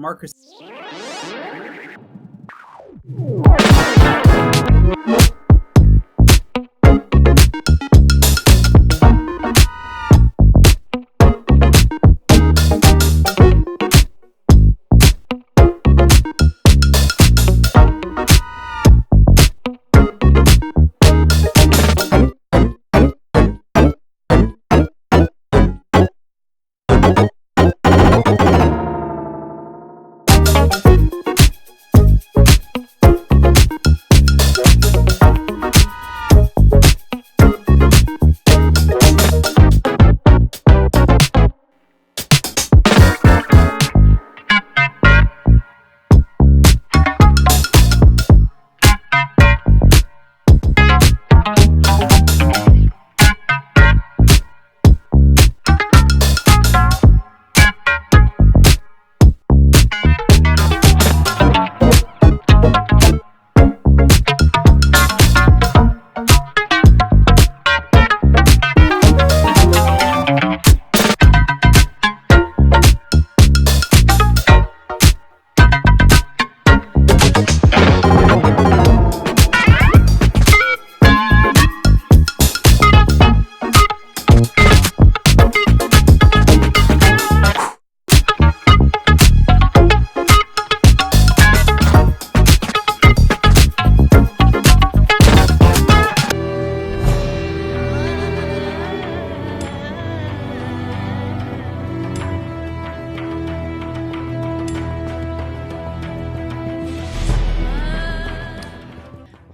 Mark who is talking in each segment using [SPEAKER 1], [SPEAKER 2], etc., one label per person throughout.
[SPEAKER 1] Marcus.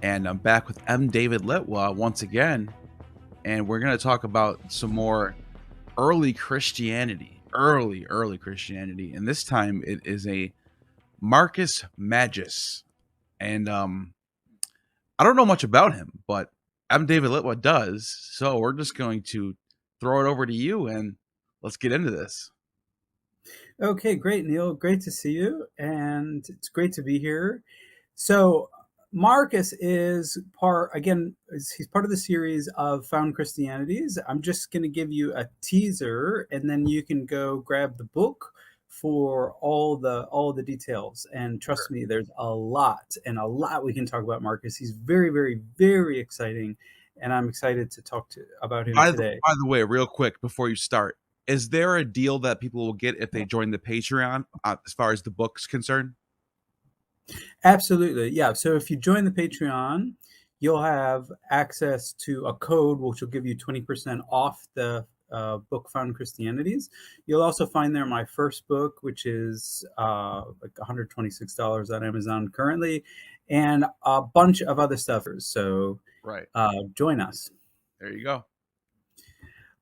[SPEAKER 2] And I'm back with M. David Litwa once again, and we're going to talk about some more early Christianity, early Christianity, and this time it is a Marcus Magus, and I don't know much about him, but M. David Litwa does, so we're just going to throw it over to you, and let's get into this.
[SPEAKER 1] Okay, great, Neil. Great to see you, and it's great to be here. So Marcus is he's part of the series of Found Christianities. I'm just going to give you a teaser, and then you can go grab the book for all the details. And trust me, there's a lot we can talk about Marcus. He's very, very, very exciting, and I'm excited to talk about him today.
[SPEAKER 2] By the way, real quick before you start, is there a deal that people will get if they join the Patreon as far as the book's concerned?
[SPEAKER 1] Absolutely. Yeah. So if you join the Patreon, you'll have access to a code which will give you 20% off the book Found Christianities. You'll also find there my first book, which is like $126 on Amazon currently, and a bunch of other stuff. So
[SPEAKER 2] right.
[SPEAKER 1] Join us.
[SPEAKER 2] There you go.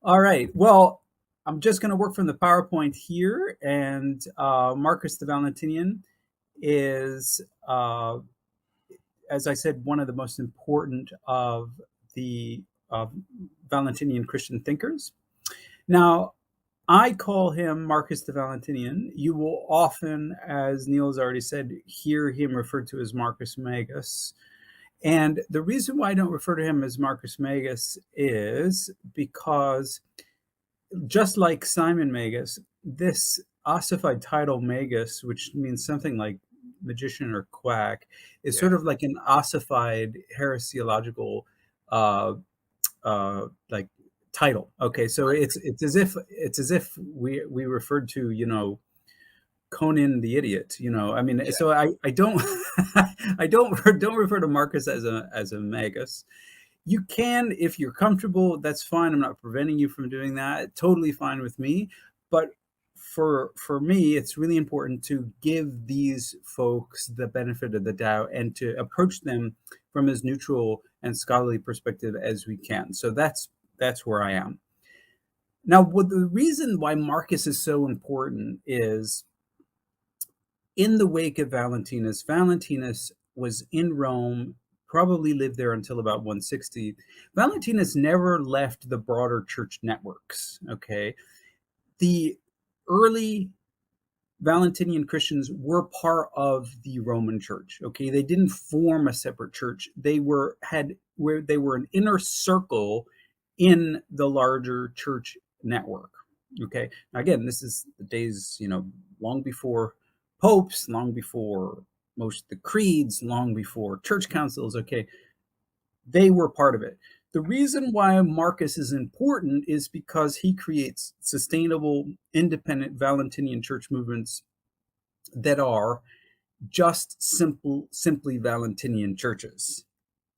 [SPEAKER 1] All right. Well, I'm just going to work from the PowerPoint here, and Marcus the Valentinian is, as I said, one of the most important of the Valentinian Christian thinkers. Now, I call him Marcus the Valentinian. You will often, as Neil has already said, hear him referred to as Marcus Magus. And the reason why I don't refer to him as Marcus Magus is because, just like Simon Magus, this ossified title Magus, which means something like magician or quack, is sort of like an ossified heresiological like title. Okay, so it's as if we referred to Conan the Idiot. I mean, so I don't I don't refer to Marcus as a Magus. You can, if you're comfortable, that's fine. I'm not preventing you from doing that. Totally fine with me. But for me, it's really important to give these folks the benefit of the doubt and to approach them from as neutral and scholarly perspective as we can. So that's where I am. Now, the reason why Marcus is so important is, in the wake of Valentinus, Valentinus was in Rome, probably lived there until about 160. Valentinus never left the broader church networks, okay? The early Valentinian Christians were part of the Roman church, okay? They didn't form a separate church. They were an inner circle in the larger church network, okay? Now, again, this is the days, long before popes, long before most of the creeds, long before church councils, okay, they were part of it. The reason why Marcus is important is because he creates sustainable, independent Valentinian church movements that are just simply Valentinian churches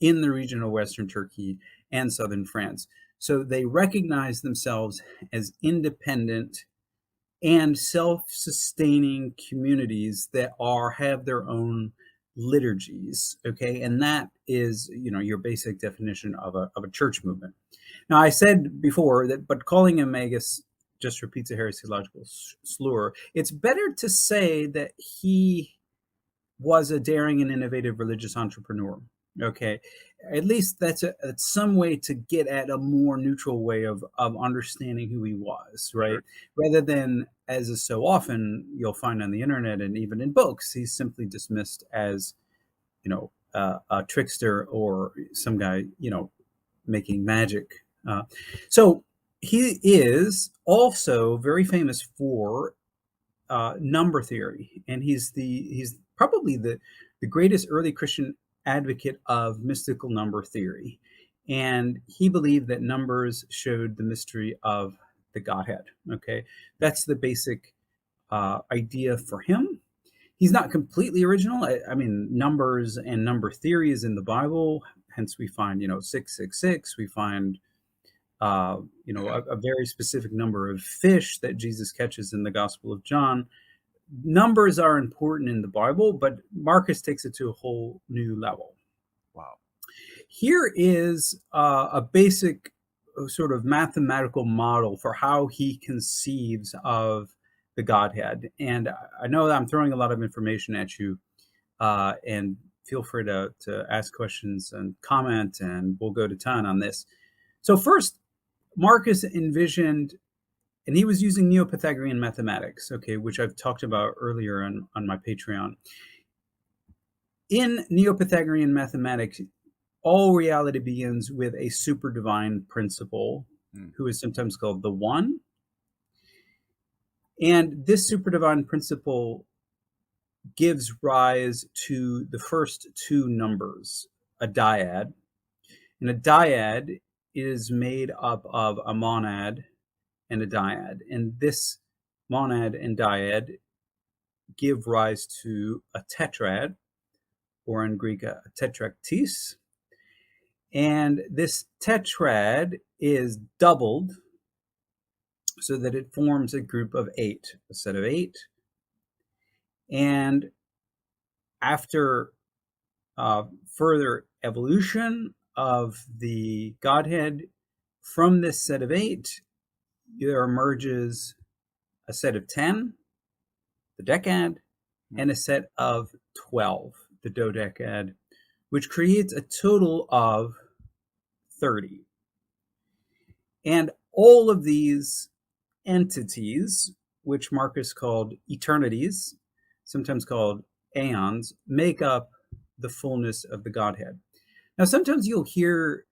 [SPEAKER 1] in the region of Western Turkey and southern France. So they recognize themselves as independent and self-sustaining communities that have their own liturgies. Okay, and that is, your basic definition of a church movement. Now, I said before that, but calling him magus just repeats a heresiological slur. It's better to say that he was a daring and innovative religious entrepreneur. Okay, at least that's some way to get at a more neutral way of understanding who he was, right?
[SPEAKER 2] Sure.
[SPEAKER 1] Rather than, as is so often you'll find on the internet and even in books, he's simply dismissed as, a trickster or some guy, making magic. So he is also very famous for number theory, and he's probably the greatest early Christian advocate of mystical number theory. And he believed that numbers showed the mystery of the Godhead. Okay, that's the basic idea for him. He's not completely original. I mean, numbers and number theory is in the Bible. Hence, we find 666. We find a very specific number of fish that Jesus catches in the Gospel of John. Numbers are important in the Bible, but Marcus takes it to a whole new level.
[SPEAKER 2] Wow.
[SPEAKER 1] Here is a basic sort of mathematical model for how he conceives of the Godhead. And I know that I'm throwing a lot of information at you, and feel free to ask questions and comment, and we'll go to town on this. So first, Marcus envisioned, and he was using Neo-Pythagorean mathematics, okay, which I've talked about earlier on my Patreon. In Neo-Pythagorean mathematics, all reality begins with a super divine principle, who is sometimes called the One. And this super divine principle gives rise to the first two numbers, a dyad. And a dyad is made up of a monad and a dyad. And this monad and dyad give rise to a tetrad, or in Greek, a tetraktis. And this tetrad is doubled so that it forms a group of 8, a set of 8. And after further evolution of the Godhead, from this set of 8, there emerges a set of 10, the decad, and a set of 12, the dodecad, which creates a total of 30. And all of these entities, which Marcus called eternities, sometimes called aeons, make up the fullness of the Godhead. Now, sometimes you'll hear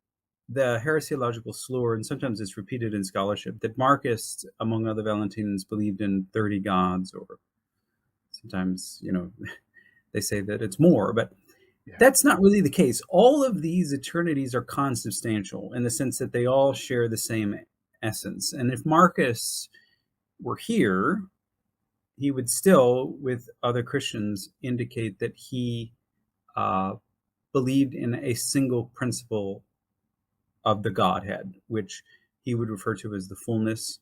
[SPEAKER 1] the heresiological slur, and sometimes it's repeated in scholarship, that Marcus, among other Valentinians, believed in 30 gods, or sometimes, they say that it's more, but that's not really the case. All of these eternities are consubstantial in the sense that they all share the same essence. And if Marcus were here, he would still, with other Christians, indicate that he believed in a single principle of the Godhead, which he would refer to as the fullness.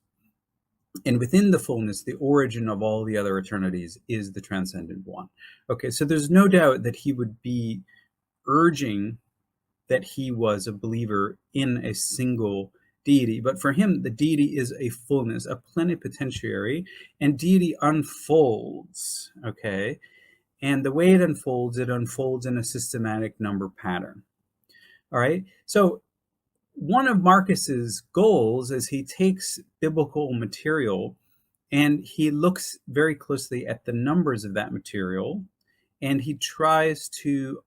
[SPEAKER 1] And within the fullness, the origin of all the other eternities is the transcendent One. Okay, so there's no doubt that he would be urging that he was a believer in a single deity. But for him, the deity is a fullness, a plenipotentiary, and deity unfolds, okay? And the way it unfolds in a systematic number pattern. All right, so one of Marcus's goals is he takes biblical material and he looks very closely at the numbers of that material, and he tries to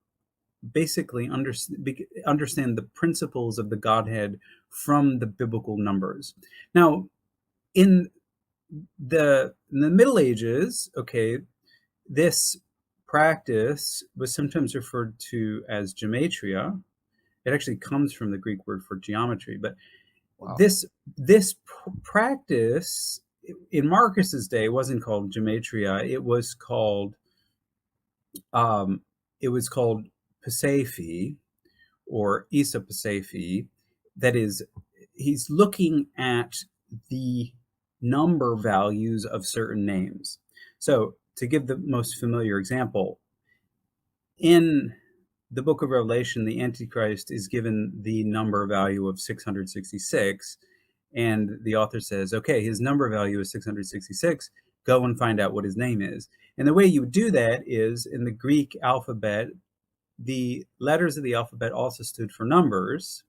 [SPEAKER 1] basically understand the principles of the Godhead from the biblical numbers. Now, in the Middle Ages, okay, this practice was sometimes referred to as gematria. It actually comes from the Greek word for geometry, but
[SPEAKER 2] Wow.
[SPEAKER 1] this practice in Marcus's day wasn't called gematria. Um, it was called Pasephi or Isa Pasephi. That is, he's looking at the number values of certain names. So, to give the most familiar example, in the book of Revelation, the Antichrist is given the number value of 666, and the author says, okay, his number value is 666. Go and find out what his name is. And the way you would do that is in the Greek alphabet, the letters of the alphabet also stood for numbers.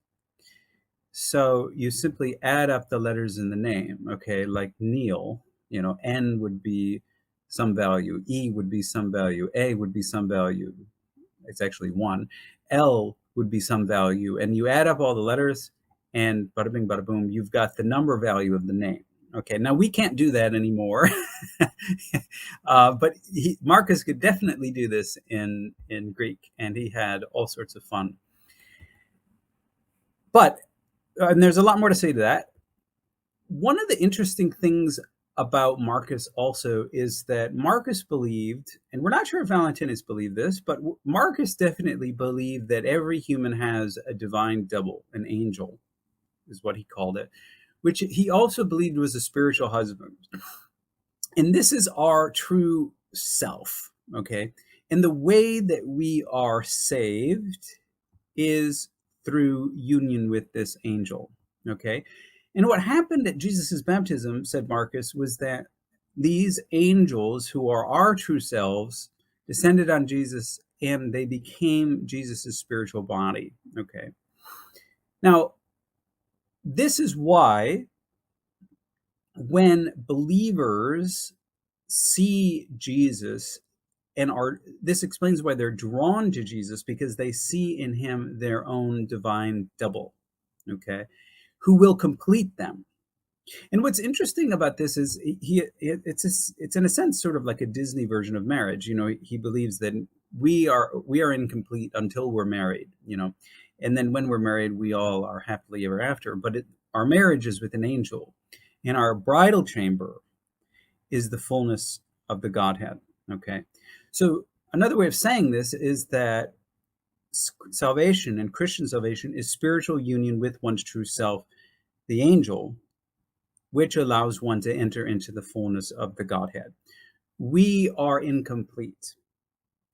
[SPEAKER 1] So you simply add up the letters in the name, okay, like Neil, N would be some value, E would be some value, A would be some value. It's actually one. L would be some value. And you add up all the letters, and bada bing, bada boom, you've got the number value of the name. Okay, now we can't do that anymore. But Marcus could definitely do this in Greek, and he had all sorts of fun. But and there's a lot more to say to that. One of the interesting things about Marcus also is that Marcus believed, and we're not sure if Valentinus believed this, but Marcus definitely believed that every human has a divine double, an angel, is what he called it, which he also believed was a spiritual husband. And this is our true self, okay? And the way that we are saved is through union with this angel, okay? And what happened at Jesus' baptism, said Marcus, was that these angels, who are our true selves, descended on Jesus and they became Jesus' spiritual body, okay? Now, this is why when believers see Jesus and this explains why they're drawn to Jesus, because they see in him their own divine double, okay, who will complete them. And what's interesting about this is it's in a sense sort of like a Disney version of marriage. He believes that we are incomplete until we're married, and then when we're married, we all are happily ever after. But our marriage is with an angel, and our bridal chamber is the fullness of the Godhead. Okay, so another way of saying this is that salvation and Christian salvation is spiritual union with one's true self, the angel, which allows one to enter into the fullness of the Godhead. We are incomplete.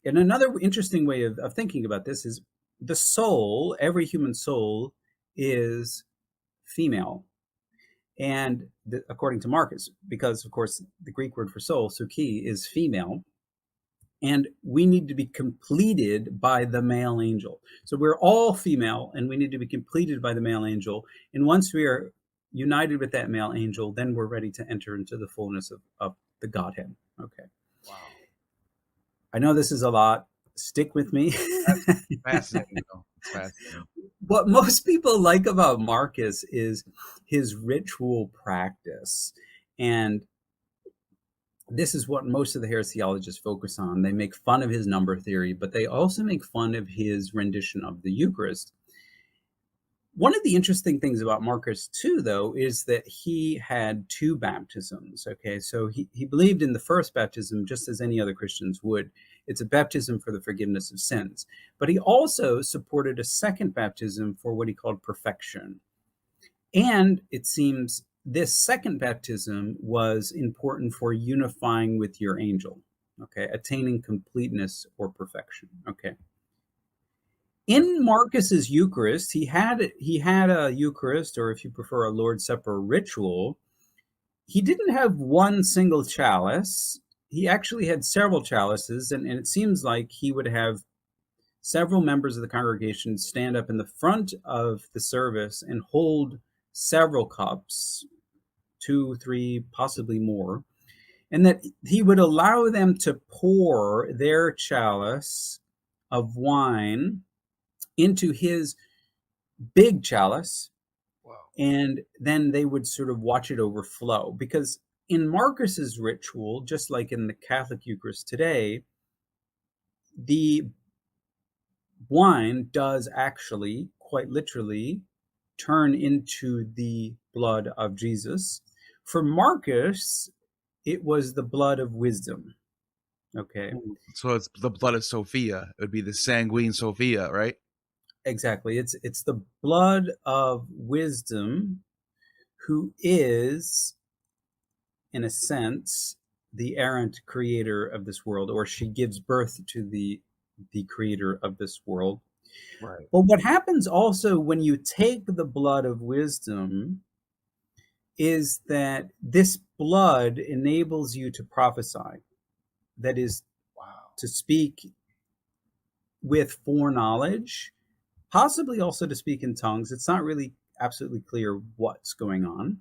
[SPEAKER 1] And another interesting way of thinking about this is the soul, every human soul, is female. And according to Marcus, because of course the Greek word for soul, psyche, is female, and we need to be completed by the male angel. So we're all female, and we need to be completed by the male angel. And once we are united with that male angel, then we're ready to enter into the fullness of the Godhead. Okay.
[SPEAKER 2] Wow.
[SPEAKER 1] I know this is a lot. Stick with me.
[SPEAKER 2] That's fascinating, though. It's fascinating.
[SPEAKER 1] What most people like about Marcus is his ritual practice. And this is what most of the heresiologists focus on. They make fun of his number theory, but they also make fun of his rendition of the Eucharist. One of the interesting things about Marcus, too, though, is that he had two baptisms. Okay, so he believed in the first baptism just as any other Christians would. It's a baptism for the forgiveness of sins. But he also supported a second baptism for what he called perfection. And it seems this second baptism was important for unifying with your angel, okay, attaining completeness or perfection, okay. In Marcus's Eucharist, he had a Eucharist, or if you prefer, a Lord's Supper ritual. He didn't have one single chalice. He actually had several chalices, and it seems like he would have several members of the congregation stand up in the front of the service and hold several cups, 2, 3, possibly more, and that he would allow them to pour their chalice of wine into his big chalice,
[SPEAKER 2] Wow.
[SPEAKER 1] and then they would sort of watch it overflow, because in Marcus's ritual, just like in the Catholic Eucharist today, the wine does actually, quite literally, turn into the blood of Jesus. For Marcus, it was the blood of wisdom. Okay,
[SPEAKER 2] So it's the blood of Sophia. It would be the sanguine Sophia, right?
[SPEAKER 1] exactly. It's the blood of wisdom, who is, in a sense, the errant creator of this world, or she gives birth to the creator of this world.
[SPEAKER 2] Right.
[SPEAKER 1] But what happens also when you take the blood of wisdom is that this blood enables you to prophesy. That is,
[SPEAKER 2] Wow.
[SPEAKER 1] to speak with foreknowledge, possibly also to speak in tongues. It's not really absolutely clear what's going on.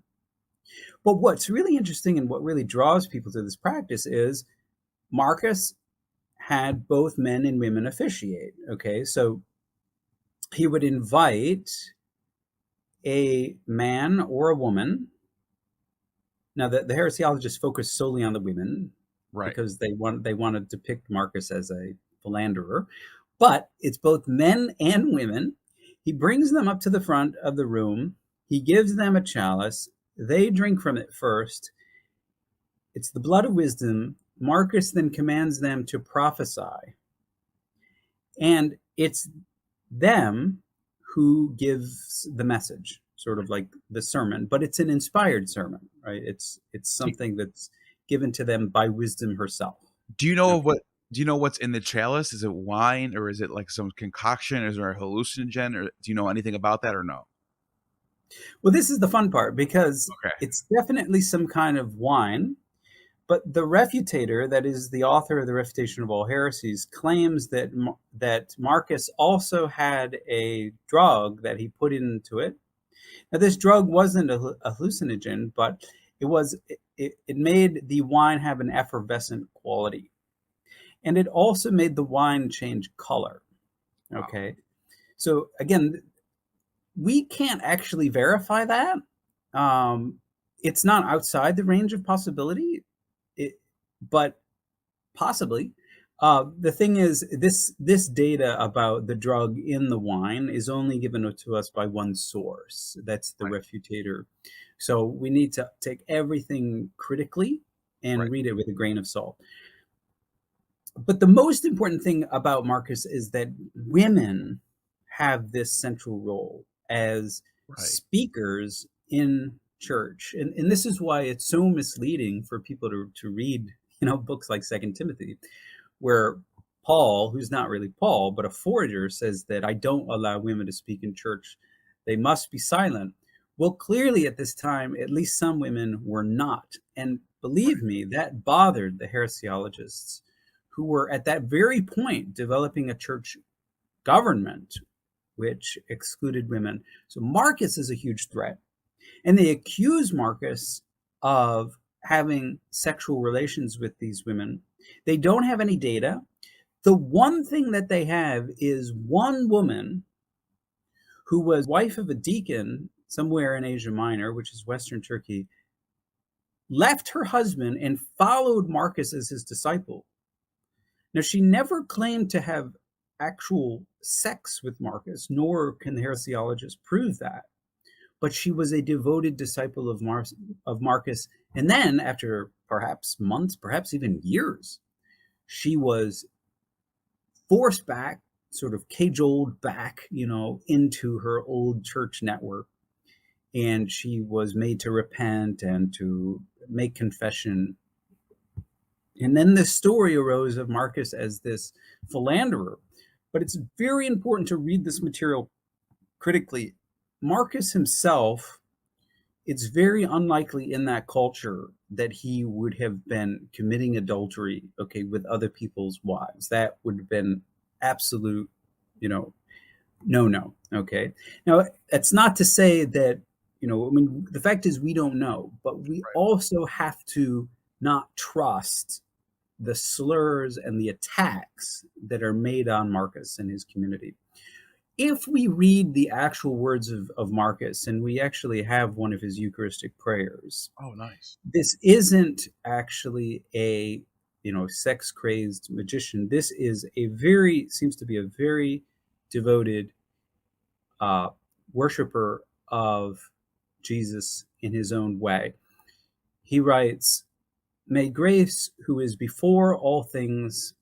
[SPEAKER 1] But what's really interesting and what really draws people to this practice is Marcus had both men and women officiate. Okay, so he would invite a man or a woman. Now, the heresiologists focused solely on the women
[SPEAKER 2] Right.
[SPEAKER 1] because they want to depict Marcus as a philanderer, but it's both men and women. He brings them up to the front of the room. He gives them a chalice. They drink from it first. It's the blood of wisdom. Marcus then commands them to prophesy. And it's them who gives the message, sort of like the sermon, but it's an inspired sermon, right? It's
[SPEAKER 2] Do,
[SPEAKER 1] something that's given to them by wisdom herself.
[SPEAKER 2] do you know
[SPEAKER 1] Okay.
[SPEAKER 2] what? Do you know what's in the chalice? Is it wine or is it like some concoction? Is there a hallucinogen, or do you know anything about that or no?
[SPEAKER 1] Well, this is the fun part because
[SPEAKER 2] Okay.
[SPEAKER 1] it's definitely some kind of wine, but the refutator, that is the author of the Refutation of All Heresies, claims that Marcus also had a drug that he put into it. Now, this drug wasn't a hallucinogen, but it made the wine have an effervescent quality, and it also made the wine change color.
[SPEAKER 2] Wow.
[SPEAKER 1] Okay, so again, we can't actually verify that. Um, it's not outside the range of possibility, it, but possibly. The thing is, this data about the drug in the wine is only given to us by one source. That's the
[SPEAKER 2] Right.
[SPEAKER 1] refutator. So we need to take everything critically and
[SPEAKER 2] Right.
[SPEAKER 1] read it with a grain of salt. But the most important thing about Marcus is that women have this central role as
[SPEAKER 2] Right.
[SPEAKER 1] speakers in church. And this is why it's so misleading for people to read, books like Second Timothy, where Paul, who's not really Paul, but a forger, says that I don't allow women to speak in church. They must be silent. Well, clearly at this time, at least some women were not. And believe
[SPEAKER 2] Right.
[SPEAKER 1] me, that bothered the heresiologists who were at that very point developing a church government which excluded women. So Marcus is a huge threat. And they accuse Marcus of having sexual relations with these women. They don't have any data. The one thing that they have is one woman who was wife of a deacon somewhere in Asia Minor, which is Western Turkey, left her husband and followed Marcus as his disciple. Now, she never claimed to have actual sex with Marcus, nor can the heresiologists prove that. But she was a devoted disciple of Marcus. And then, after perhaps months, perhaps even years, she was forced back, sort of cajoled back, into her old church network. And she was made to repent and to make confession. And then this story arose of Marcus as this philanderer. But it's very important to read this material critically. Marcus himself, it's very unlikely in that culture that he would have been committing adultery, okay, with other people's wives. That would have been absolute, you know, no, okay. Now, that's not to say that, I mean, the fact is we don't know, but we
[SPEAKER 2] Right.
[SPEAKER 1] also have to not trust the slurs and the attacks that are made on Marcus and his community. if we read the actual words of Marcus, and we actually have one of his Eucharistic prayers,
[SPEAKER 2] Oh, nice.
[SPEAKER 1] this isn't actually a sex crazed magician. This is a very seems to be a very devoted uh, worshiper of Jesus in his own way. He writes, "May grace, who is before all things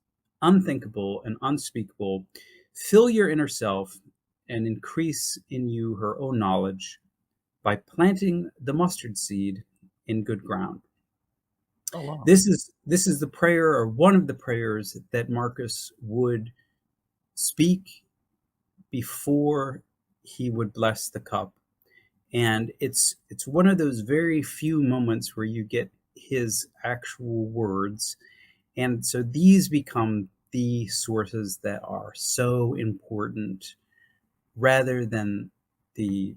[SPEAKER 1] unthinkable and unspeakable, fill your inner self and increase in you her own knowledge by planting the mustard seed in good ground."
[SPEAKER 2] Oh, wow.
[SPEAKER 1] This is the prayer, or one of the prayers, that Marcus would speak before he would bless the cup. And it's one of those very few moments where you get his actual words. And so these become the sources that are so important, rather than the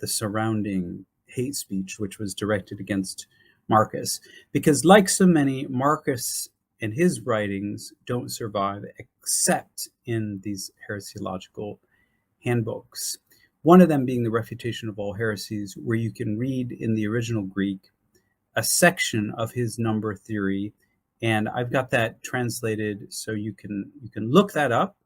[SPEAKER 1] surrounding hate speech which was directed against Marcus. Because, like so many, Marcus and his writings don't survive except in these heresiological handbooks. One of them being the Refutation of All Heresies, where you can read in the original Greek a section of his number theory, and I've got that translated, so you can look that up.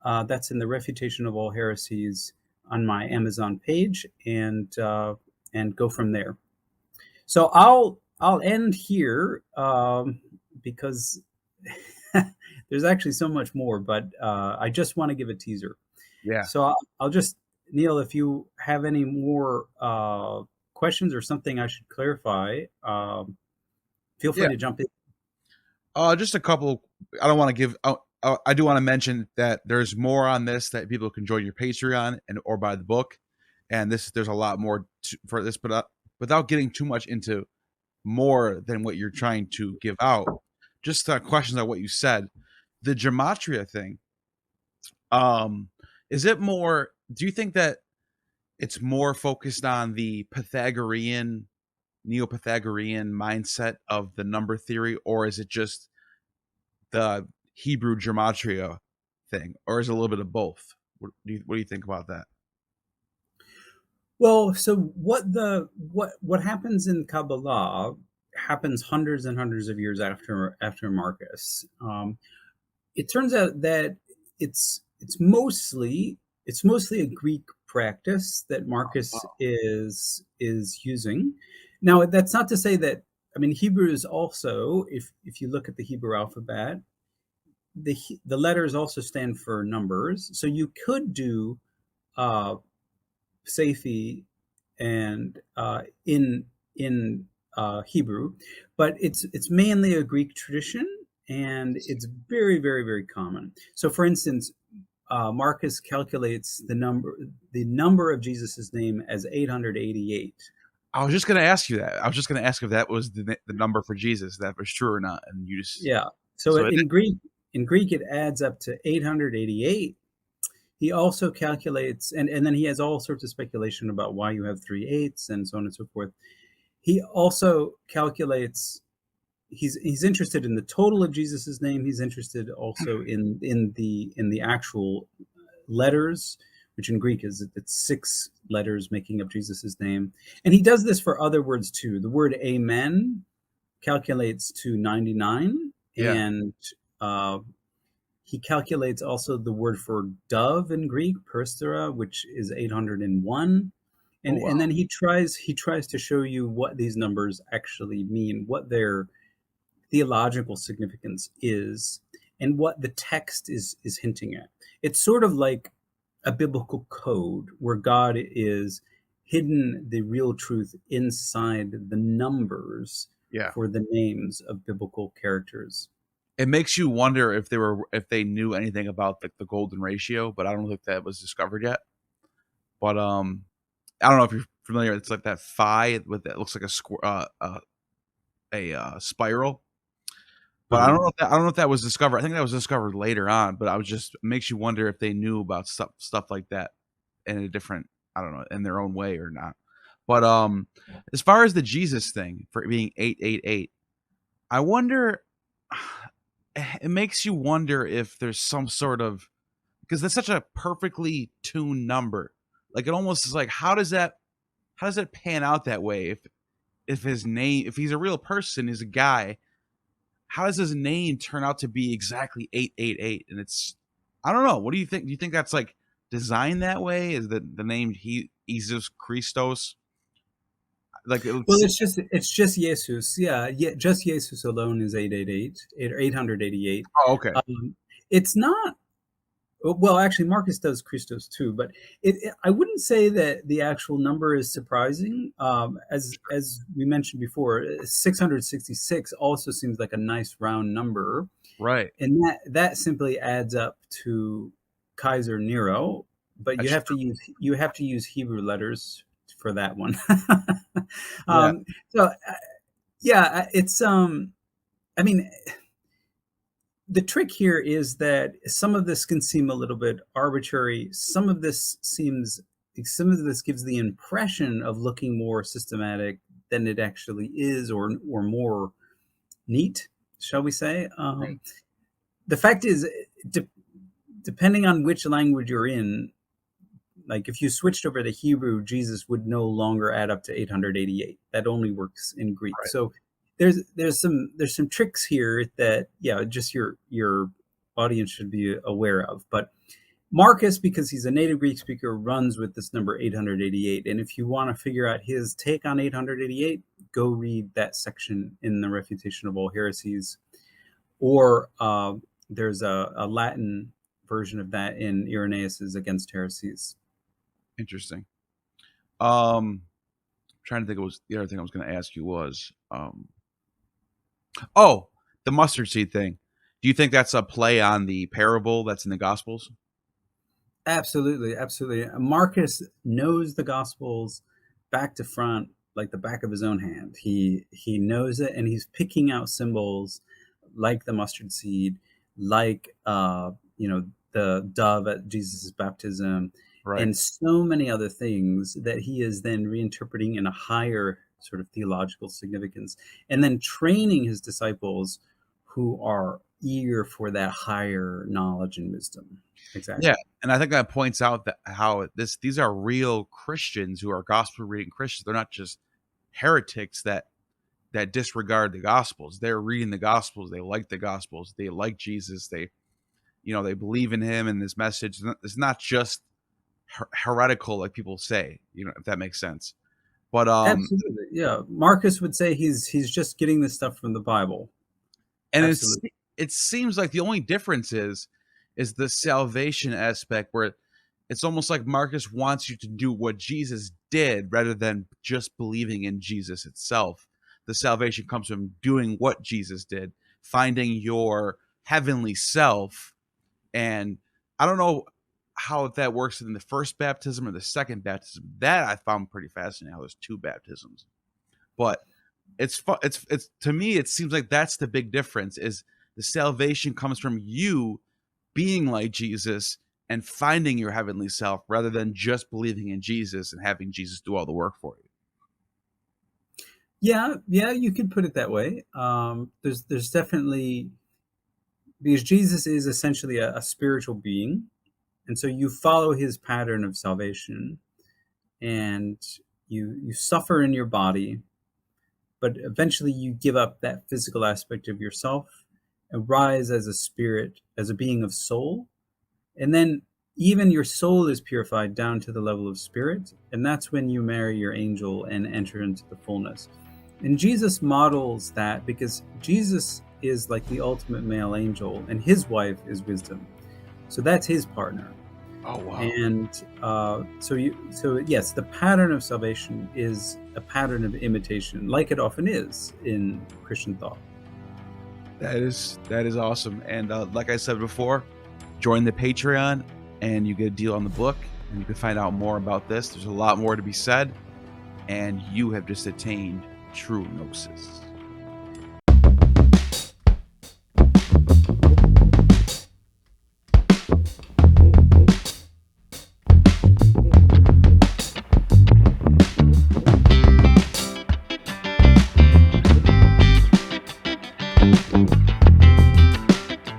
[SPEAKER 1] That's in the Refutation of All Heresies on my Amazon page, and go from there. So I'll end here, because there's actually so much more, but I just want to give a teaser.
[SPEAKER 2] Yeah.
[SPEAKER 1] So I'll just, Neil, if you have any more questions or something I should clarify, feel
[SPEAKER 2] Yeah.
[SPEAKER 1] free to jump in.
[SPEAKER 2] Just a couple. I don't want to give. I do want to mention that there's more on this that people can join your Patreon and or buy the book, and there's a lot more for this, but without getting too much into more than what you're trying to give out. Just questions on what you said. The gematria thing. Um, is it more? Do you think that it's more focused on the Pythagorean, Neo-Pythagorean mindset of the number theory, or is it just the Hebrew gematria thing, or is it a little bit of both? What do you think about that?
[SPEAKER 1] Well, so what happens in Kabbalah happens hundreds and hundreds of years after Marcus. It turns out that it's mostly a Greek practice that Marcus
[SPEAKER 2] Wow.
[SPEAKER 1] is using. Now, that's not to say that, I mean, Hebrew is also, if you look at the Hebrew alphabet, the letters also stand for numbers. So you could do uh, Seifi and in Hebrew, but it's mainly a Greek tradition, and it's very, very, very common. So, for instance, Marcus calculates the number of Jesus's name as 888.
[SPEAKER 2] I was just going to ask you that. I was just going to ask if that was the number for Jesus, that was true or not, and you just
[SPEAKER 1] Yeah. So
[SPEAKER 2] so it.
[SPEAKER 1] in Greek it adds up to 888. He also calculates, and then he has all sorts of speculation about why you have three eights and so on and so forth. He also calculates. He's interested in the total of Jesus's name. He's interested also in the actual letters, which in Greek is it's 6 letters making up Jesus's name. And he does this for other words too. The word amen calculates to 99,
[SPEAKER 2] Yeah.
[SPEAKER 1] and uh, he calculates also the word for dove in Greek, perstera, which is 801.
[SPEAKER 2] Oh,
[SPEAKER 1] And
[SPEAKER 2] wow.
[SPEAKER 1] then he tries to show you what these numbers actually mean, what their theological significance is, and what the text is hinting at. It's sort of like a biblical code where God is hidden the real truth inside the numbers
[SPEAKER 2] Yeah.
[SPEAKER 1] for the names of biblical characters.
[SPEAKER 2] It makes you wonder if they knew anything about the golden ratio, but I don't think that was discovered yet. But I don't know if you're familiar. It's like that phi with that looks like a square, spiral. But
[SPEAKER 1] Uh-huh.
[SPEAKER 2] I don't know if that was discovered. I think that was discovered later on. But I was just it makes you wonder if they knew about stuff like that in a different, I don't know, in their own way or not. But as far as the Jesus thing for being 888, I wonder. It makes you wonder if there's some sort of because that's such a perfectly tuned number. Like it almost is like, how does it pan out that way? If his name, if he's a real person, he's a guy, how does his name turn out to be exactly 888? And it's, I don't know. What do you think? Do you think that's like designed that way? Is the name Jesus Christos? Like
[SPEAKER 1] Well,
[SPEAKER 2] it's
[SPEAKER 1] it's just Jesus. Yeah, yeah, just Jesus alone is 888, 888.
[SPEAKER 2] oh, okay.
[SPEAKER 1] It's not. Well, actually, Marcus does Christos too, but I wouldn't say that the actual number is surprising. As we mentioned before, 666 also seems like a nice round number,
[SPEAKER 2] Right.
[SPEAKER 1] and that simply adds up to Kaiser Nero. But
[SPEAKER 2] That's
[SPEAKER 1] you have to use Hebrew letters for that one.
[SPEAKER 2] yeah.
[SPEAKER 1] um, so yeah, it's I mean, the trick here is that some of this can seem a little bit arbitrary. Some of this gives the impression of looking more systematic than it actually is, or more neat, shall we say.
[SPEAKER 2] Right.
[SPEAKER 1] The fact is, de- depending on which language you're in, like if you switched over to Hebrew, Jesus would no longer add up to 888. That only works in Greek.
[SPEAKER 2] Right.
[SPEAKER 1] So there's some tricks here that, yeah, just your audience should be aware of. But Marcus, because he's a native Greek speaker, runs with this number 888. And if you want to figure out his take on 888, go read that section in the Refutation of All Heresies, or there's a Latin version of that in Irenaeus's Against Heresies.
[SPEAKER 2] Interesting. Trying to think, it was the other thing I was going to ask you was oh, the mustard seed thing. Do you think that's a play on the parable that's in the Gospels?
[SPEAKER 1] Absolutely, absolutely. Marcus knows the Gospels back to front like the back of his own hand. He knows it, and he's picking out symbols like the mustard seed, like the dove at Jesus' baptism,
[SPEAKER 2] Right.
[SPEAKER 1] and so many other things that he is then reinterpreting in a higher sort of theological significance, and then training his disciples who are eager for that higher knowledge and wisdom.
[SPEAKER 2] Yeah,
[SPEAKER 1] Exactly.
[SPEAKER 2] and I think that points out that how these are real Christians who are gospel reading Christians. They're not just heretics that disregard the Gospels. They're reading the Gospels. They like the Gospels. They like Jesus. They believe in him and this message. It's not just heretical like people say. If that makes sense. But
[SPEAKER 1] Absolutely. Yeah. Marcus would say he's just getting this stuff from the Bible.
[SPEAKER 2] and
[SPEAKER 1] Absolutely.
[SPEAKER 2] it seems like the only difference is the salvation aspect, where it's almost like Marcus wants you to do what Jesus did rather than just believing in Jesus itself. The salvation comes from doing what Jesus did, finding your heavenly self. And I don't know how that works in the first baptism or the second baptism. That I found pretty fascinating, how there's two baptisms. But it's to me, it seems like that's the big difference, is the salvation comes from you being like Jesus and finding your heavenly self rather than just believing in Jesus and having Jesus do all the work for you.
[SPEAKER 1] Yeah, yeah, you could put it that way. There's definitely, because Jesus is essentially a spiritual being, and so you follow his pattern of salvation, and you suffer in your body, but eventually you give up that physical aspect of yourself and rise as a spirit, as a being of soul. And then even your soul is purified down to the level of spirit. And that's when you marry your angel and enter into the fullness. And Jesus models that, because Jesus is like the ultimate male angel and his wife is wisdom. So that's his partner.
[SPEAKER 2] Oh wow.
[SPEAKER 1] And so yes, the pattern of salvation is a pattern of imitation, like it often is in Christian thought.
[SPEAKER 2] That is awesome. And like I said before, join the Patreon and you get a deal on the book, and you can find out more about this. There's a lot more to be said, and you have just attained true gnosis.